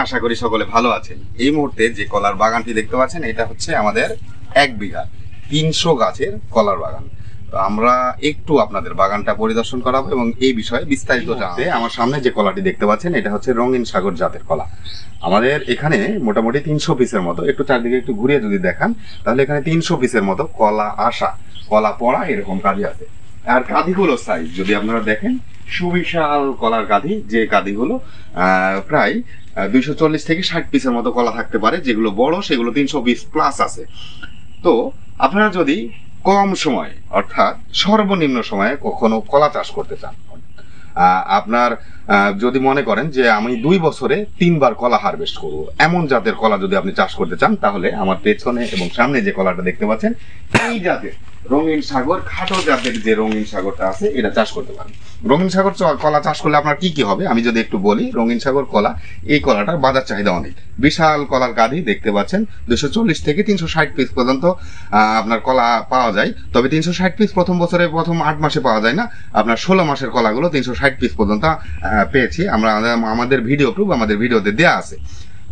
আশা করি সকলে ভালো আছেন। এই মুহূর্তে যে কলার বাগানটি দেখতে পাচ্ছেন এটা হচ্ছে আমাদের 1 বিঘা 300 গাছের কলার বাগান। তো আমরা একটু আপনাদের বাগানটা পরিদর্শন করাবো এবং এই বিষয়ে বিস্তারিত জানতে আমার সামনে যে কলাটি দেখতে পাচ্ছেন এটা হচ্ছে রঙিন সাগর জাতের কলা। আমাদের এখানে মোটামুটি 300 পিসের মতো, একটু চারদিকে একটু ঘুরিয়ে যদি দেখান তাহলে এখানে 300 পিসের মতো কলা আসা, কলা পড়া এরকম কাঁদি আছে। আর কাঁদিগুলো সাইজ যদি আপনারা দেখেন সুবিশাল কলার কাঁদি, যে কাঁদিগুলো প্রায় 240 থেকে 60 পিসের মতো কলা থাকতে পারে। যেগুলো বড় সেগুলো 320 প্লাস আছে। তো আপনারা যদি কম সময় অর্থাৎ সর্বনিম্ন সময়ে কখনো কলা চাষ করতে চান, আপনার যদি মনে করেন যে আমি 2 বছরে 3 বার কলা হারভেস্ট করব, এমন জাতের কলা যদি আপনি চাষ করতে চান তাহলে আমার পেছনে এবং সামনে যে কলাটা দেখতে পাচ্ছেন এই জাতের রঙিন সাগর, খাটো জাতের যে রঙিন সাগরটা আছে এটা চাষ করতে পারেন। রঙিন সাগর কলা চাষ করলে আপনার কি কি হবে আমি যদি একটু বলি। রঙিন সাগর কলা, এই কলাটার বাজার চাহিদা অনেক, বিশাল কলার কাঁদি দেখতে পাচ্ছেন। 240 থেকে 360 পিস পর্যন্ত আপনার কলা পাওয়া যায়। তবে 360 পিস প্রথম বছরে প্রথম 8 মাসে পাওয়া যায় না, আপনার 16 মাসের কলাগুলো 360 পিস পর্যন্ত পেয়েছি আমরা। আমাদের ভিডিও প্রুফ আমাদের ভিডিওতে দেয়া আছে।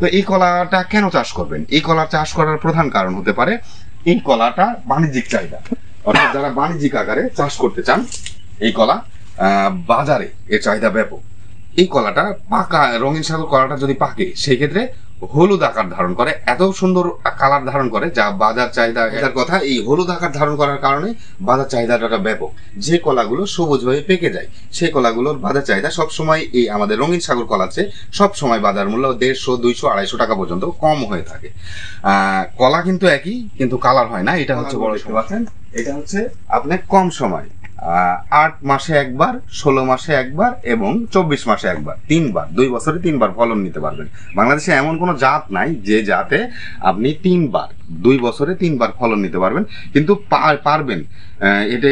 তো এই কলাটা কেন চাষ করবেন? এই কলা চাষ করার প্রধান কারণ হতে পারে এই কলাটা বাণিজ্যিক চাহিদা, অর্থাৎ যারা বাণিজ্যিক আকারে চাষ করতে চান এই কলা, বাজারে এর চাহিদা ব্যাপক। এই কলাটা পাকা, রঙিন সাগর কলাটা যদি পাকে সেই ক্ষেত্রে হলুদ আকার ধারণ করে, এত সুন্দর কালার ধারণ করে যা বাজার চাহিদা। এটার কথা, এই হলুদ আকার ধারণ করার কারণে বাজার চাহিদাটা ব্যাপক। যে কলাগুলো সবুজ হয়ে পেকে যায় সেই কলাগুলোর বাজার চাহিদা সবসময় এই আমাদের রঙিন সাগর কলার চেয়ে সবসময় বাজার মূল্য 150, 200, 250 টাকা পর্যন্ত কম হয়ে থাকে। কলা কিন্তু একই, কিন্তু কালার হয় না। এটা হচ্ছে বড় পাচ্ছেন, এটা হচ্ছে আপনার কম সময় 8 মাসে একবার, 16 মাসে একবার এবং 24 মাসে একবার, 3 বার, 2 বছরে 3 বার ফলন নিতে পারবেন। বাংলাদেশে এমন কোনো জাত নাই যে জাতে আপনি 3 বার, 2 বছরে 3 বার ফলন নিতে পারবেন। কিন্তু পারবেন,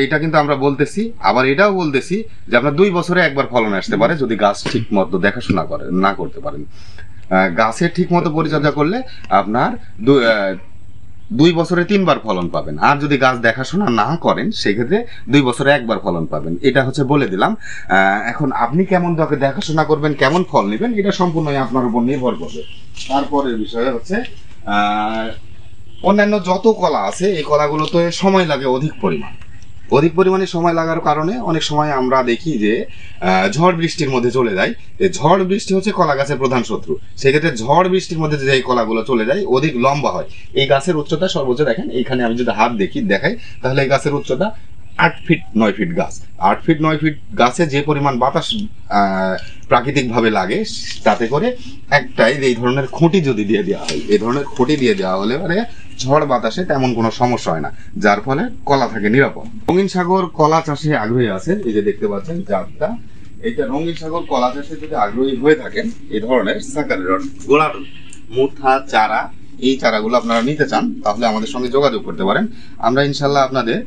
এটা কিন্তু আমরা বলতেছি, আবার এটাও বলতেছি যে আপনার 2 বছরে একবার ফলন আসতে পারে যদি গাছ ঠিক মতো দেখাশোনা না করতে পারেন। গাছের ঠিক মতো পরিচর্যা করলে আপনার 2 বছরে 3 বার ফলন পাবেন। আর যদি গাছ দেখাশোনা না করেন সেক্ষেত্রে 2 বছরে 1 বার ফলন পাবেন। এটা হচ্ছে বলে দিলাম। এখন আপনি কেমন দেখাশোনা করবেন, কেমন ফল নেবেন, এটা সম্পূর্ণই আপনার উপর নির্ভর করবে। তারপরের বিষয় হচ্ছে অন্যান্য যত কলা আছে এই কলাগুলোতে সময় লাগে অধিক পরিমাণে সময় লাগার কারণে অনেক সময় আমরা দেখি যে ঝড় বৃষ্টির মধ্যে চলে যায়। ঝড় বৃষ্টি হচ্ছে কলা গাছের প্রধান শত্রু। সেক্ষেত্রে ঝড় বৃষ্টির মধ্যে যে কলাগুলো চলে যায় অধিক লম্বা হয়। এই গাছের উচ্চতা সর্বোচ্চ দেখেন, এইখানে আমি যদি হাত দেখাই তাহলে এই গাছের উচ্চতা 8 ফিট 9 ফিট গাছ। 8 ফিট 9 ফিট গাছে যে পরিমাণ বাতাস প্রাকৃতিক ভাবে লাগে তাতে করে একটাই এই ধরনের খুঁটি যদি দিয়ে দেওয়া হয়, এই ধরনের খুঁটি দিয়ে দেওয়া হলে ঝড় বাতাসে তেমন কোনো সমস্যা হয় না, যার ফলে কলা থাকে নিরাপদ। রঙিন সাগর কলা চাষে আগ্রহী আছেন, এই যে দেখতে পাচ্ছেন জাতটা, এইটা রঙিন সাগর কলা চাষে যদি আগ্রহী হয়ে থাকেন এই ধরনের সাকারের গোড়ার মুঠা চারা, এই চারাগুলো আপনারা নিতে চান তাহলে আমাদের সঙ্গে যোগাযোগ করতে পারেন। আমরা ইনশাল্লাহ আপনাদের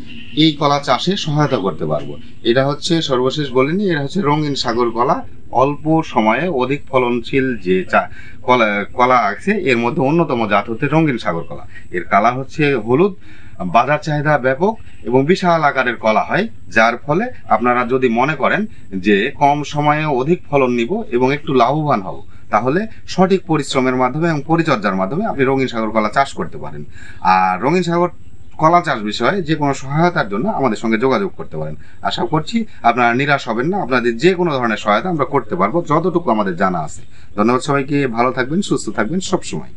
এই কলা চাষে সহায়তা করতে পারবো। এটা হচ্ছে সর্বশেষ বলিনি, এটা হচ্ছে রঙিন সাগর কলা। অল্প সময়ে অধিক ফলনশীল যে কলা আছে এর মধ্যে অন্যতম জাত হচ্ছে রঙিন সাগর কলা। এর কালার হচ্ছে হলুদ, বাজার চাহিদা ব্যাপক এবং বিশাল আকারের কলা হয়। যার ফলে আপনারা যদি মনে করেন যে কম সময়ে অধিক ফলন নিব এবং একটু লাভবান হব তাহলে সঠিক পরিশ্রমের মাধ্যমে এবং পরিচর্যার মাধ্যমে আপনি রঙিন সাগর কলা চাষ করতে পারেন। আর রঙিন সাগর কলা চাষ বিষয়ে যে কোনো সহায়তার জন্য আমাদের সঙ্গে যোগাযোগ করতে পারেন। আশা করছি আপনারা নিরাশ হবেন না, আপনাদের যে কোনো ধরনের সহায়তা আমরা করতে পারবো যতটুকু আমাদের জানা আছে। ধন্যবাদ সবাইকে, ভালো থাকবেন, সুস্থ থাকবেন সবসময়।